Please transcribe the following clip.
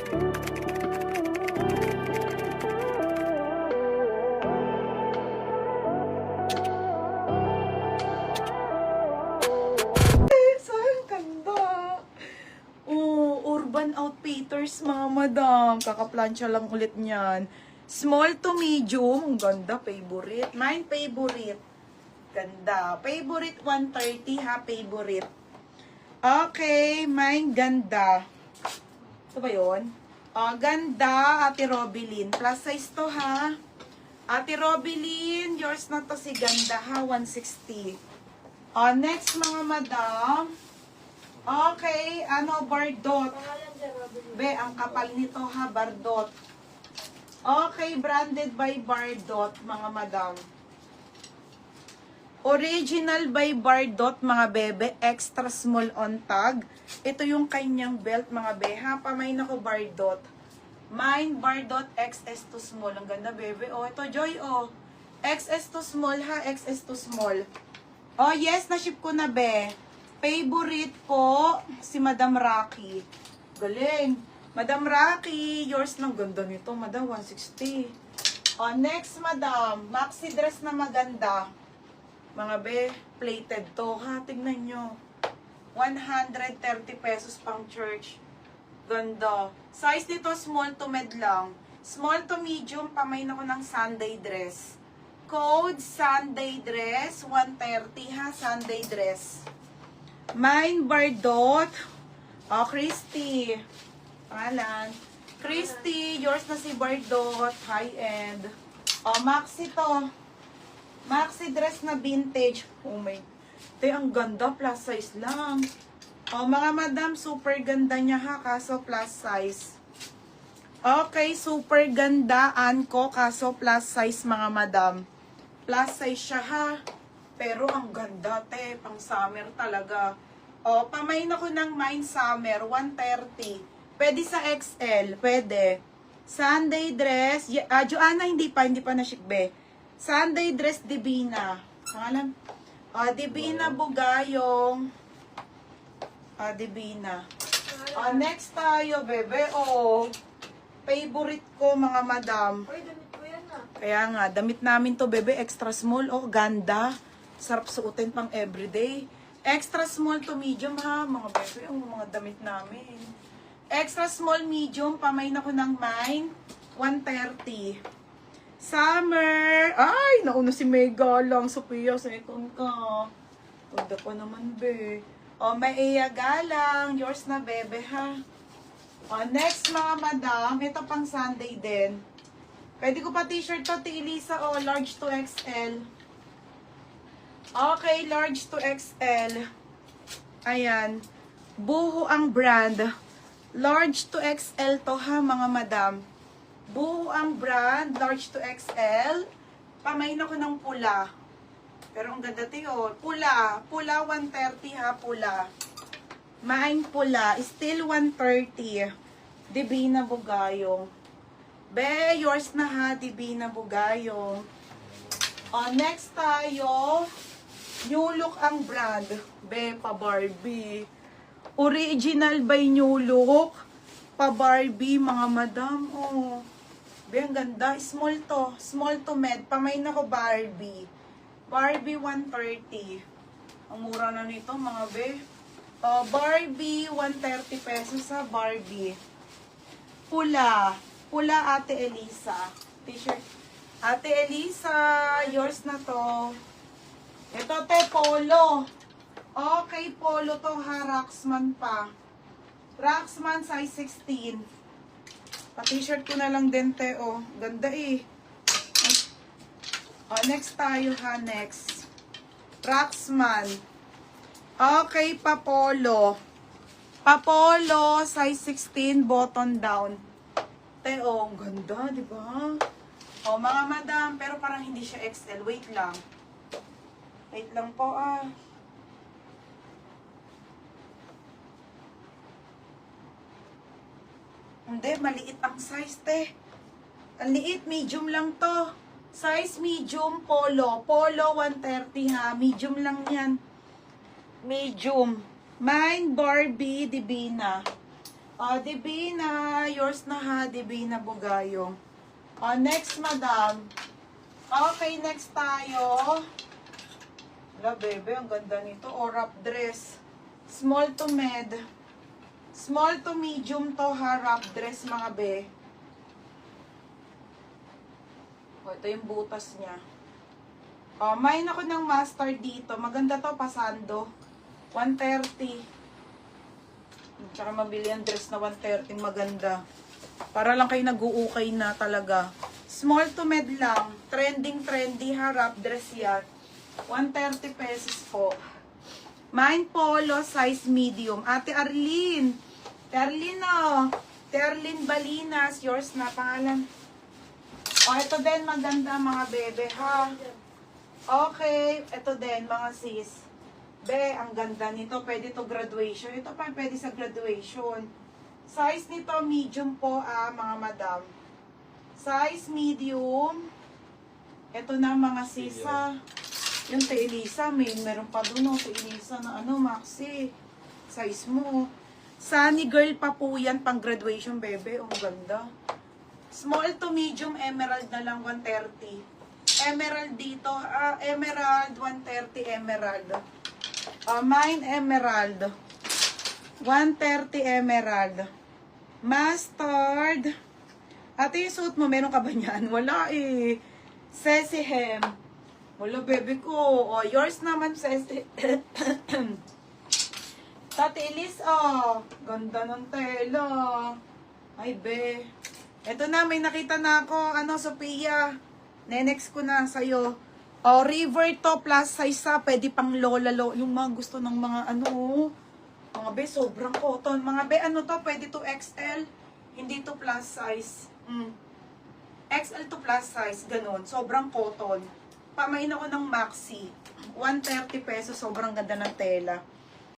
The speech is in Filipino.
Saan ganda? Oh, Urban Outfitters, mga madam. Kakaplansya lang ulit niyan. Small to medium. Ang ganda, favorite. Mine, favorite. Ganda. Favorite 130 ha, favorite. Okay, mine ganda. Ito ba yun? Ganda, Ate Robilyn. Plus size to ha. Ate Robilyn, yours na to si ganda ha, 160. Next mga madam. Okay, Bardot. Be, ang kapal nito ha, Bardot. Okay, branded by Bardot, mga madam. Original by Bardot, mga bebe. Extra small on tag. Ito yung kanyang belt, mga be. Ha, pamain ako Bardot. Mine, Bardot, XS to small. Ang ganda, bebe. Oh, ito, Joy, oh. XS to small, ha. XS to small. Oh, yes, na-ship ko na, be. Favorite po, si Madam Rocky. Galing. Madam Rocky, yours ng ganda nito, Madam, 160. Oh, next, Madam. Maxi dress na maganda. Mga be, plated to, ha. Tignan nyo. 130 pesos pang church. Ganda. Size nito, small to med lang. Small to medium, pamain ako ng Sunday dress. Code Sunday dress, 130 ha, Sunday dress. Mine, Bardot. Oh, Christy. Pangalan. Christy, yours na si Bardot. High-end. Oh, Maxi to. Maxi dress na vintage. Oh my. Ito ang ganda. Plus size lang. Oh, mga madam, super ganda niya ha. Kaso plus size. Okay, super ganda. Anko, kaso plus size mga madam. Plus size siya ha. Pero ang ganda, te. Pang summer talaga. O, pamain ako ng mine summer, 130. Pwede sa XL, pwede. Sunday dress, Joanna, hindi pa na-ship, be. Sunday dress, Divina. Pangalan? Divina Bugayong. Divina. Next tayo, bebe. Favorite ko, mga madam. Kaya nga, damit namin to, bebe. Extra small. Ganda. Sarap suotin pang everyday. Extra small to medium ha, mga bebe, ang mga damit namin. Extra small medium, pamain ako ng mine, 130. Summer, ay, nauna si Mega lang, Sophia, second ka. Ganda pa naman, be. May Iya Galang, yours na, bebe ha. Next mga madam, ito pang Sunday din. Pwede ko pa t-shirt to, Elisa, large to XL. Okay, large to XL. Ayan. Buho ang brand. Large to XL to ha, mga madam. Buho ang brand, large to XL. Pamain ako ng pula. Pero ang ganda tiyo. Pula. Pula 130 ha, pula. Maing pula. Still 130. Divina Bugayong. Be, yours na ha, Divina Bugayong. Next tayo. New Look ang brand. Be, pa Barbie. Original by New Look. Pa Barbie, mga madam. Be, ang ganda. Small to. Small to med. Pamain ako Barbie. Barbie 130. Ang mura na nito, mga be. Barbie, 130 pesos sa Barbie. Pula. Pula, Ate Elisa. T-shirt. Ate Elisa, yours na to. Ito, te, polo. Okay, polo to ha, Roxman pa. Roxman, size 16. Pa-t-shirt ko na lang din, te, Ganda eh. Next tayo ha, next. Roxman. Okay, pa-polo. Pa-polo, size 16, button down. Te, ang ganda, di ba? Mga madam, pero parang hindi siya XL. Wait lang. Wait lang po, Hindi, maliit ang size, te. Ang liit, medium lang to. Size medium, polo. Polo, 130 ha. Medium lang yan. Medium. Mine, Barbie, Divina. Divina. Yours na ha, Divina Bugayo. Next, madam. Okay, next tayo. Wala, bebe. Ang ganda nito. Wrap dress. Small to med. Small to medium to ha. Wrap dress, mga be. Ito yung butas niya. Main ako ng mustard dito. Maganda to, pasando. 130. Tsaka mabili ang dress na 130. Maganda. Para lang kayo nag-uukay na talaga. Small to med lang. Trending, trendy ha. Wrap dress yan. 130 pesos po. Mine polo, size medium. Ate Arlene. Arlene, oh. Terlin Balinas. Yours na pangalan. Ito din maganda mga bebe ha. Okay, ito din mga sis. Be, ang ganda nito. Pwede to graduation. Ito pa pwede sa graduation. Size nito medium po mga madam. Size medium. Ito na mga sis ha. Yung kay Elisa, meron pa doon kay Elisa na maxi. Size mo. Sunny girl pa po yan pang graduation bebe. Ang ganda. Small to medium, emerald na lang, 130. Emerald dito, emerald, 130 emerald. Mine emerald. 130 emerald. Mustard. Ate, yung suit mo, meron ka ba niyan? Wala eh. Sesihem. Wala, bebe ko. Yours naman, Sesihem. Tati Elis, ganda ng tela. Ay, be. Ito na, may nakita na ako. Sophia. Nenext ko na sa'yo. River to, plus size sa. Pwede pang lola. Yung mga gusto ng mga mga be, sobrang cotton. Mga be, to, pwede to XL. Hindi to plus size. XL to plus size, ganun. Sobrang cotton. Pamain ako ng maxi. 130 pesos, sobrang ganda ng tela.